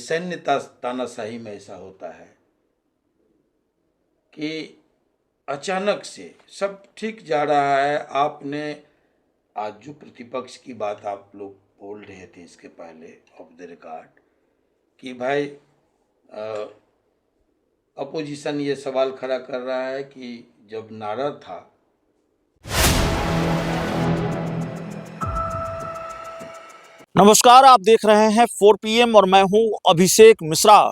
सैन्य तानाशाही में ऐसा होता है कि अचानक से सब ठीक जा रहा है। आपने आज जो प्रतिपक्ष की बात आप लोग बोल रहे थे इसके पहले ऑफ द रिकॉर्ड कि भाई अपोजिशन ये सवाल खड़ा कर रहा है कि जब नारा था नमस्कार, आप देख रहे हैं 4 PM और मैं हूं अभिषेक मिश्रा।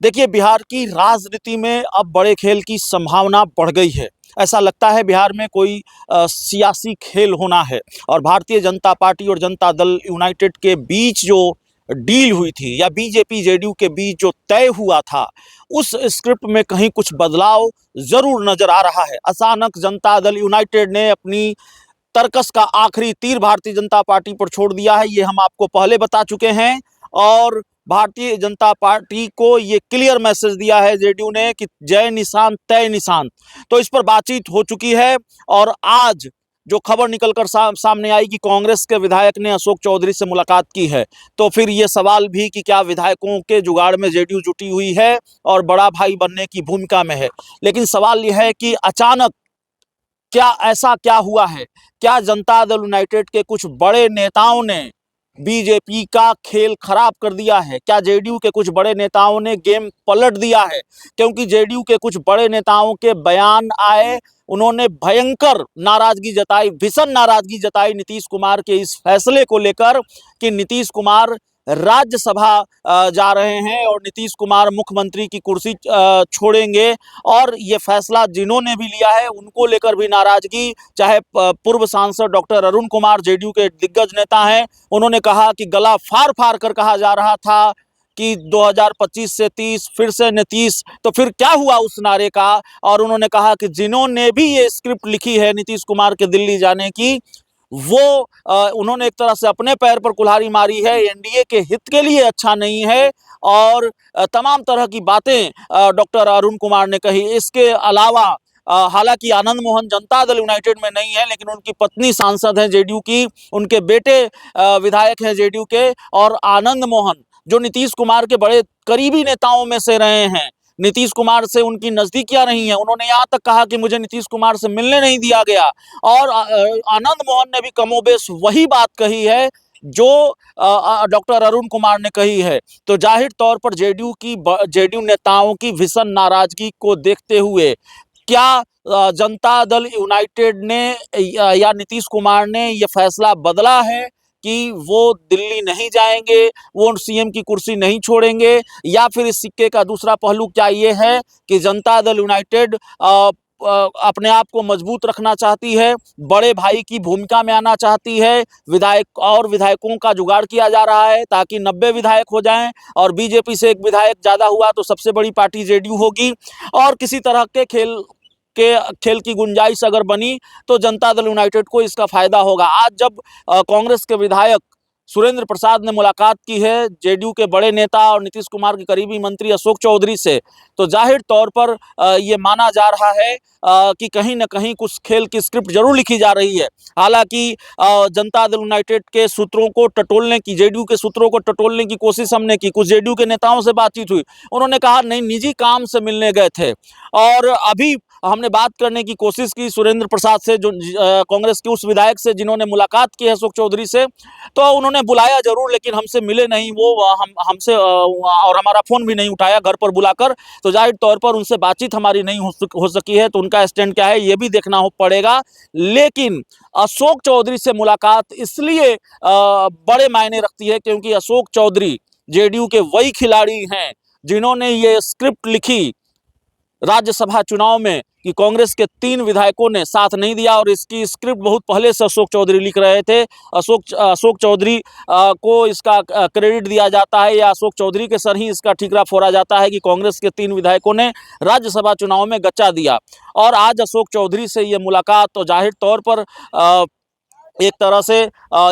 देखिए, बिहार की राजनीति में अब बड़े खेल की संभावना बढ़ गई है। ऐसा लगता है बिहार में कोई सियासी खेल होना है और भारतीय जनता पार्टी और जनता दल यूनाइटेड के बीच जो डील हुई थी या बीजेपी जेडीयू के बीच जो तय हुआ था, उस स्क्रिप्ट में कहीं कुछ बदलाव जरूर नजर आ रहा है। अचानक जनता दल यूनाइटेड ने अपनी तर्कस का आखिरी तीर भारतीय जनता पार्टी पर छोड़ दिया है। ये हम आपको पहले बता चुके हैं और भारतीय जनता पार्टी को ये क्लियर मैसेज दिया है जेडीयू ने कि जय निशान तय निशान। तो इस पर बातचीत हो चुकी है और आज जो खबर निकलकर सामने आई कि कांग्रेस के विधायक ने अशोक चौधरी से मुलाकात की है, तो फिर ये सवाल भी कि क्या विधायकों के जुगाड़ में जेडीयू जुटी हुई है और बड़ा भाई बनने की भूमिका में है। लेकिन सवाल यह है कि अचानक क्या ऐसा क्या हुआ है? क्या जनता दल यूनाइटेड के कुछ बड़े नेताओं ने बीजेपी का खेल खराब कर दिया है? क्या जेडीयू के कुछ बड़े नेताओं ने गेम पलट दिया है? क्योंकि जेडीयू के कुछ बड़े नेताओं के बयान आए, उन्होंने भयंकर नाराजगी जताई, भीषण नाराजगी जताई नीतीश कुमार के इस फैसले को लेकर कि नीतीश कुमार राज्यसभा जा रहे हैं और नीतीश कुमार मुख्यमंत्री की कुर्सी छोड़ेंगे। और ये फैसला जिन्होंने भी लिया है उनको लेकर भी नाराजगी, चाहे पूर्व सांसद डॉक्टर अरुण कुमार जेडीयू के दिग्गज नेता हैं, उन्होंने कहा कि गला फाड़ फाड़ कर कहा जा रहा था कि 2025 से 30 फिर से नीतीश। तो फिर क्या हुआ उस नारे का? और उन्होंने कहा कि जिन्होंने भी ये स्क्रिप्ट लिखी है नीतीश कुमार के दिल्ली जाने की, वो उन्होंने एक तरह से अपने पैर पर कुल्हाड़ी मारी है, एनडीए के हित के लिए अच्छा नहीं है और तमाम तरह की बातें डॉक्टर अरुण कुमार ने कही। इसके अलावा हालांकि आनंद मोहन जनता दल यूनाइटेड में नहीं है, लेकिन उनकी पत्नी सांसद हैं जेडीयू की, उनके बेटे विधायक हैं जेडीयू के, और आनंद मोहन जो नीतीश कुमार के बड़े करीबी नेताओं में से रहे हैं, नीतीश कुमार से उनकी नजदीकियां रही हैं। उन्होंने यहाँ तक कहा कि मुझे नीतीश कुमार से मिलने नहीं दिया गया और आनंद मोहन ने भी कमोबेश वही बात कही है जो डॉक्टर अरुण कुमार ने कही है। तो जाहिर तौर पर जेडीयू नेताओं की भीषण नाराजगी को देखते हुए क्या जनता दल यूनाइटेड ने या नीतीश कुमार ने यह फैसला बदला है कि वो दिल्ली नहीं जाएंगे, वो सीएम की कुर्सी नहीं छोड़ेंगे? या फिर इस सिक्के का दूसरा पहलू क्या ये है कि जनता दल यूनाइटेड अपने आप को मजबूत रखना चाहती है, बड़े भाई की भूमिका में आना चाहती है, विधायकों का जुगाड़ किया जा रहा है ताकि 90 विधायक हो जाएं और बीजेपी से एक विधायक ज्यादा हुआ तो सबसे बड़ी पार्टी जेडीयू होगी और किसी तरह के खेल की गुंजाइश अगर बनी तो जनता दल यूनाइटेड को इसका फायदा होगा। आज जब कांग्रेस के विधायक सुरेंद्र प्रसाद ने मुलाकात की है जेडीयू के बड़े नेता और नीतीश कुमार के करीबी मंत्री अशोक चौधरी से, तो जाहिर तौर पर ये माना जा रहा है कि कहीं ना कहीं कुछ खेल की स्क्रिप्ट जरूर लिखी जा रही है। हालांकि जनता दल यूनाइटेड के सूत्रों को टटोलने की, जेडीयू के सूत्रों को टटोलने की कोशिश हमने की, कुछ जेडीयू के नेताओं से बातचीत हुई, उन्होंने कहा नहीं, निजी काम से मिलने गए थे। और अभी हमने बात करने की कोशिश की सुरेंद्र प्रसाद से, जो कांग्रेस के उस विधायक से जिन्होंने मुलाकात की है अशोक चौधरी से, तो उन्होंने बुलाया जरूर लेकिन हमसे मिले नहीं, वो हमसे और हमारा फोन भी नहीं उठाया घर पर बुलाकर। तो जाहिर तौर पर उनसे बातचीत हमारी नहीं हो सकी है, तो उनका स्टैंड क्या है ये भी देखना पड़ेगा। लेकिन अशोक चौधरी से मुलाकात इसलिए बड़े मायने रखती है क्योंकि अशोक चौधरी जेडीयू के वही खिलाड़ी हैं जिन्होंने ये स्क्रिप्ट लिखी राज्यसभा चुनाव में कि कांग्रेस के 3 विधायकों ने साथ नहीं दिया, और इसकी स्क्रिप्ट बहुत पहले से अशोक चौधरी लिख रहे थे। अशोक चौधरी को इसका क्रेडिट दिया जाता है या अशोक चौधरी के सर ही इसका ठीकरा फोड़ा जाता है कि कांग्रेस के 3 विधायकों ने राज्यसभा चुनाव में गच्चा दिया। और आज अशोक चौधरी से ये मुलाकात, तो जाहिर तौर पर एक तरह से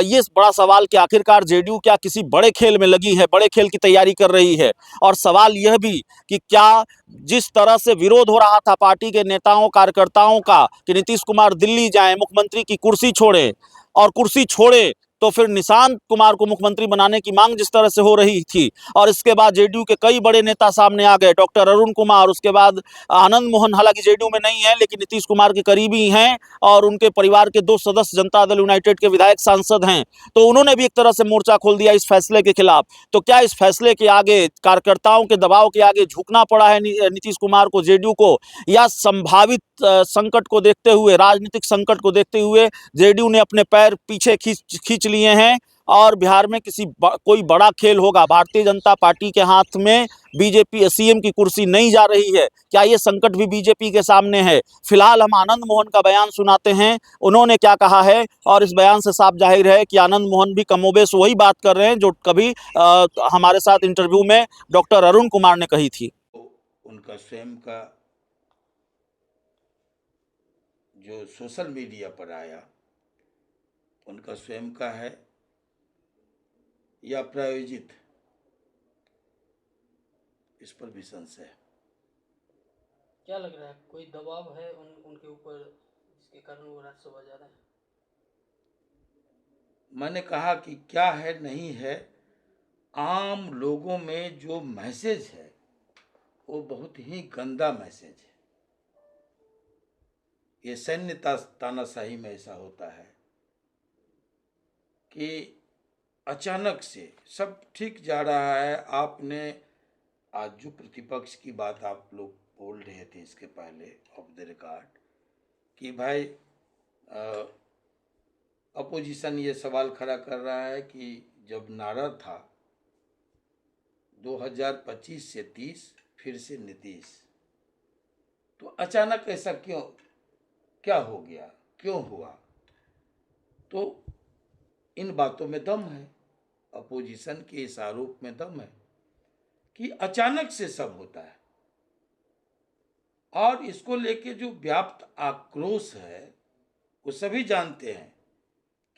ये बड़ा सवाल कि आखिरकार जेडीयू क्या किसी बड़े खेल में लगी है, बड़े खेल की तैयारी कर रही है। और सवाल यह भी कि क्या जिस तरह से विरोध हो रहा था पार्टी के नेताओं कार्यकर्ताओं का कि नीतीश कुमार दिल्ली जाएं, मुख्यमंत्री की कुर्सी छोड़ें, और कुर्सी छोड़े तो फिर निशांत कुमार को मुख्यमंत्री बनाने की मांग जिस तरह से हो रही थी, और इसके बाद जेडीयू के कई बड़े नेता सामने आ गए, डॉक्टर अरुण कुमार, उसके बाद आनंद मोहन, हालांकि जेडीयू में नहीं है लेकिन नीतीश कुमार के करीबी हैं, और उनके परिवार के 2 सदस्य जनता दल यूनाइटेड के विधायक सांसद हैं, तो उन्होंने भी एक तरह से मोर्चा खोल दिया इस फैसले के खिलाफ। तो क्या इस फैसले के आगे, कार्यकर्ताओं के दबाव के आगे झुकना पड़ा है नीतीश कुमार को, जेडीयू को, या संभावित संकट को देखते हुए, राजनीतिक संकट को देखते हुए जेडीयू ने अपने पैर पीछे खींच लिए हैं और बिहार में कोई बड़ा खेल होगा? भारतीय जनता पार्टी के हाथ में बीजेपी सीएम की कुर्सी नहीं जा रही है, क्या ये संकट भी बीजेपी के सामने है? फिलहाल हम आनंद मोहन का बयान सुनाते हैं, उन्होंने क्या कहा है, और इस बयान से साफ जाहिर है कि आनंद मोहन भी कमोबेश वही बात कर रहे हैं जो कभी हमारे साथ इंटरव्यू में डॉक्टर अरुण कुमार ने कही थी। तो उनका स्वयं का जो सोशल मीडिया पर आया, उनका स्वयं का है या प्रायोजित, इस पर भी संशय है। क्या लग रहा है, कोई दबाव है उनके ऊपर जिसके कारण वो राज्यसभा जा रहे हैं? मैंने कहा कि क्या है नहीं है, आम लोगों में जो मैसेज है वो बहुत ही गंदा मैसेज है। ये सैन्य तानाशाही में ऐसा होता है कि अचानक से सब ठीक जा रहा है। आपने आज जो प्रतिपक्ष की बात आप लोग बोल रहे थे इसके पहले ऑफ द रिकॉर्ड कि भाई अपोजिशन ये सवाल खड़ा कर रहा है कि जब नारा था 2025 से 30 फिर से नीतीश, तो अचानक ऐसा क्या हो गया, क्यों हुआ? तो इन बातों में दम है, अपोजिशन के इस आरोप में दम है कि अचानक से सब होता है, और इसको लेके जो व्याप्त आक्रोश है वो सभी जानते हैं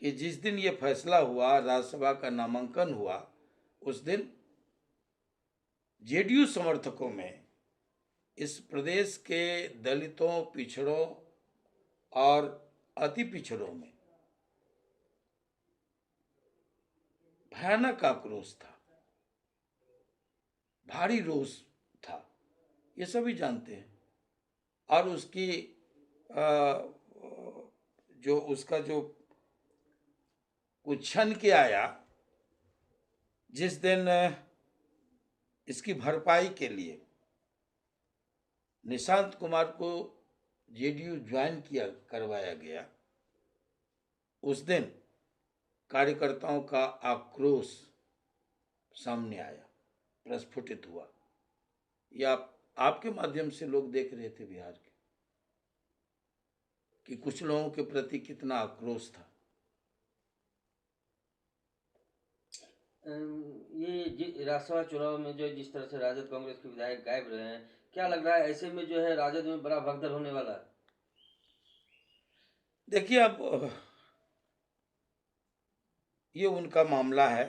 कि जिस दिन ये फैसला हुआ, राज्यसभा का नामांकन हुआ, उस दिन जेडीयू समर्थकों में इस प्रदेश के दलितों, पिछड़ों और अति पिछड़ों में भयानक आक्रोश था, भारी रोष था, ये सभी जानते हैं। और उसकी उसका जो कुछ क्षण के आया जिस दिन इसकी भरपाई के लिए निशांत कुमार को जेडीयू ज्वाइन करवाया गया, उस दिन कार्यकर्ताओं का आक्रोश सामने आया, प्रस्फुटित हुआ। या आपके माध्यम से लोग देख रहे थे बिहार के कि कुछ लोगों के प्रति कितना आक्रोश था। ये राज्यसभा चुनाव में जो जिस तरह से राजद कांग्रेस के विधायक गायब रहे हैं, क्या लग रहा है ऐसे में जो है राजद में बड़ा भगदड़ होने वाला है? देखिए, अब ये उनका मामला है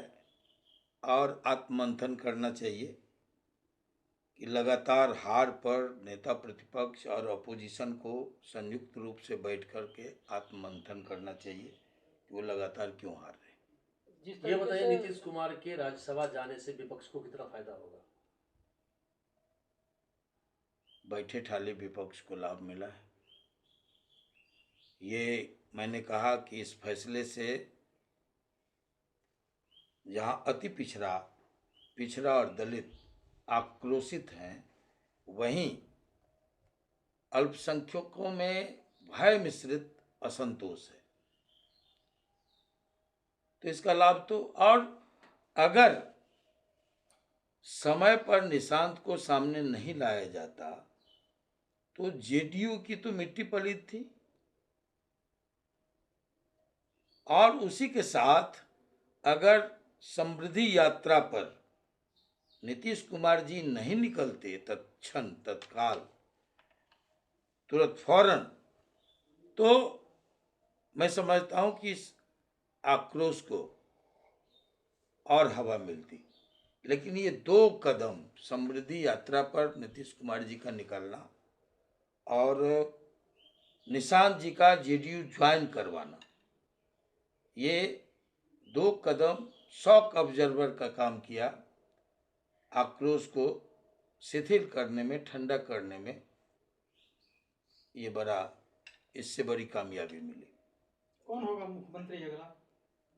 और आत्ममंथन करना चाहिए कि लगातार हार पर नेता प्रतिपक्ष और अपोजिशन को संयुक्त रूप से बैठ कर के आत्ममंथन करना चाहिए कि वो लगातार क्यों हार रहे हैं। ये बताइए, नीतीश कुमार के राज्यसभा जाने से विपक्ष को कितना फायदा होगा? बैठे ठाले विपक्ष को लाभ मिला है। ये मैंने कहा कि इस फैसले से जहां अति पिछड़ा और दलित आक्रोशित हैं, वहीं अल्पसंख्यकों में भय मिश्रित असंतोष है। तो इसका लाभ तो, और अगर समय पर निशांत को सामने नहीं लाया जाता तो जेडीयू की तो मिट्टी पलीत थी, और उसी के साथ अगर समृद्धि यात्रा पर नीतीश कुमार जी नहीं निकलते तत्काल, तुरंत फौरन, तो मैं समझता हूं कि इस आक्रोश को और हवा मिलती। लेकिन ये 2 कदम, समृद्धि यात्रा पर नीतीश कुमार जी का निकलना और निशांत जी का जेडीयू ज्वाइन करवाना, ये 2 कदम शॉक ऑब्जर्वर का काम किया, आक्रोश को शिथिल करने में, ठंडा करने में। ये बड़ा, इससे बड़ी कामयाबी मिली। कौन होगा मुख्यमंत्री अगला,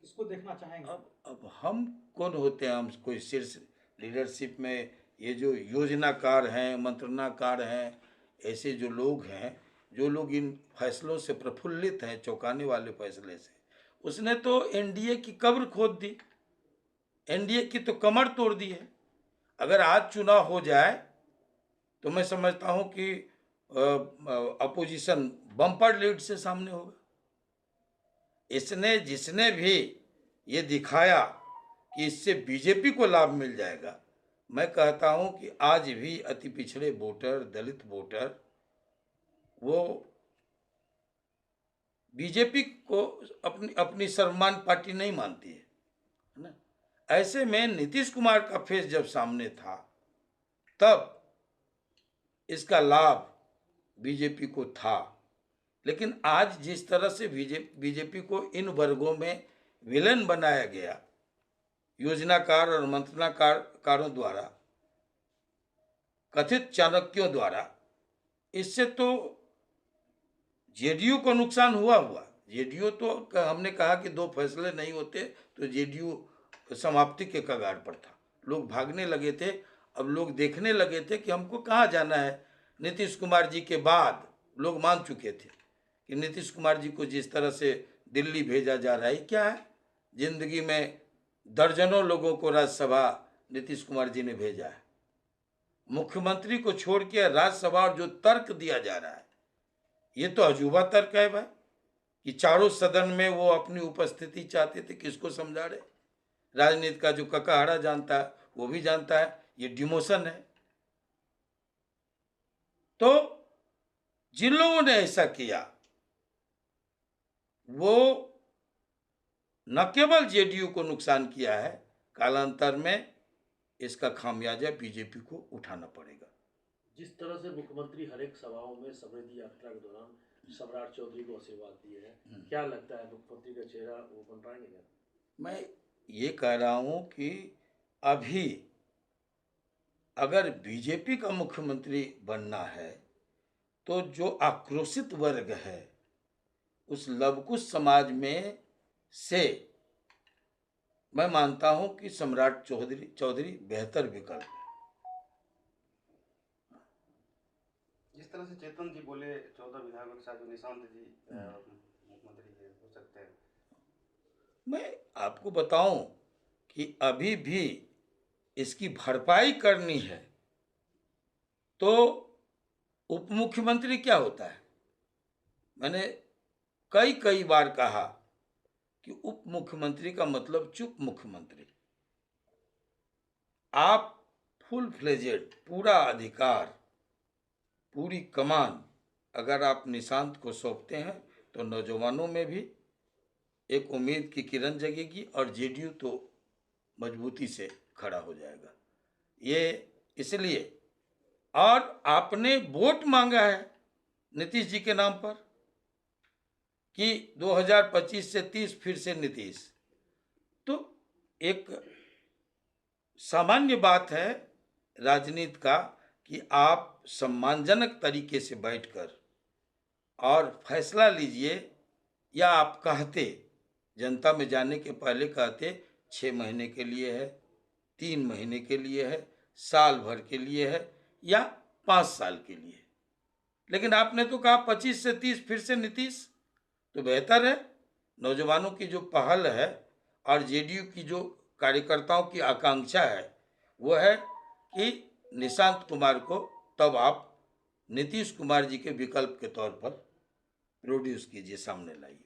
किसको देखना चाहेंगे? अब हम कौन होते हैं? हम कोई शीर्ष लीडरशिप में ये जो योजनाकार हैं, मंत्रणाकार हैं, ऐसे जो लोग हैं, जो लोग इन फैसलों से प्रफुल्लित हैं, चौंकाने वाले फैसले से, उसने तो एनडीए की कब्र खोद दी, एनडीए की तो कमर तोड़ दी है। अगर आज चुनाव हो जाए तो मैं समझता हूं कि अपोजिशन बम्पर लीड से सामने होगा। इसने, जिसने भी ये दिखाया कि इससे बीजेपी को लाभ मिल जाएगा, मैं कहता हूं कि आज भी अति पिछड़े वोटर, दलित वोटर, वो बीजेपी को अपनी सर्वमान्य पार्टी नहीं मानती है ना। ऐसे में नीतीश कुमार का फेस जब सामने था, तब इसका लाभ बीजेपी को था। लेकिन आज जिस तरह से बीजेपी को इन वर्गों में विलेन बनाया गया, योजनाकार और मंत्रणाकारों द्वारा, कथित चाणक्यों द्वारा, इससे तो जेडीयू को नुकसान हुआ। जेडीयू तो, हमने कहा कि 2 फैसले नहीं होते तो जेडीयू समाप्ति के कगार पर था। लोग भागने लगे थे। अब लोग देखने लगे थे कि हमको कहाँ जाना है। नीतीश कुमार जी के बाद लोग मान चुके थे कि नीतीश कुमार जी को जिस तरह से दिल्ली भेजा जा रहा है, क्या है, जिंदगी में दर्जनों लोगों को राज्यसभा नीतीश कुमार जी ने भेजा है। मुख्यमंत्री को छोड़ के राज्यसभा और जो तर्क दिया जा रहा है, ये तो अजूबा तर्क है भाई, कि चारों सदन में वो अपनी उपस्थिति चाहते थे। किसको समझा रहे? राजनीति का जो ककाहारा जानता है वो भी जानता है, ये डिमोशन है। तो जिन लोगों ने ऐसा किया, वो न केवल जेडीयू को नुकसान किया है, कालांतर में इसका खामियाजा बीजेपी को उठाना पड़ेगा। जिस तरह से मुख्यमंत्री हर एक सभाओं में समृद्धि यात्रा के दौरान सम्राट चौधरी को आशीर्वाद दिए हैं, क्या लगता है मुख्यमंत्री का चेहरा वो बन पाएंगे क्या? मैं ये कह रहा हूं कि अभी अगर बीजेपी का मुख्यमंत्री बनना है तो जो आक्रोशित वर्ग है, उस लवकुश समाज में से मैं मानता हूं कि सम्राट चौधरी बेहतर विकल्प है। जिस तरह से चेतन जी बोले 14 विधायकों के साथ निशांत जी मुख्यमंत्री हो सकते हैं, मैं आपको बताऊं कि अभी भी इसकी भरपाई करनी है तो उप मुख्यमंत्री क्या होता है। मैंने कई बार कहा कि उप मुख्यमंत्री का मतलब चुप मुख्यमंत्री। आप फुल फ्लेजेड, पूरा अधिकार, पूरी कमान अगर आप निशांत को सौंपते हैं तो नौजवानों में भी एक उम्मीद की किरण जगेगी और जेडीयू तो मजबूती से खड़ा हो जाएगा। ये इसलिए, और आपने वोट मांगा है नीतीश जी के नाम पर कि 2025 से 30 फिर से नीतीश, तो एक सामान्य बात है राजनीति का कि आप सम्मानजनक तरीके से बैठकर और फैसला लीजिए, या आप कहते, जनता में जाने के पहले कहते 6 महीने के लिए है, 3 महीने के लिए है, साल भर के लिए है या 5 साल के लिए। लेकिन आपने तो कहा 25 से 30 फिर से नीतीश, तो बेहतर है। नौजवानों की जो पहल है और जेडीयू की जो कार्यकर्ताओं की आकांक्षा है वो है कि निशांत कुमार को तब आप नीतीश कुमार जी के विकल्प के तौर पर प्रोड्यूस कीजिए, सामने लाइए।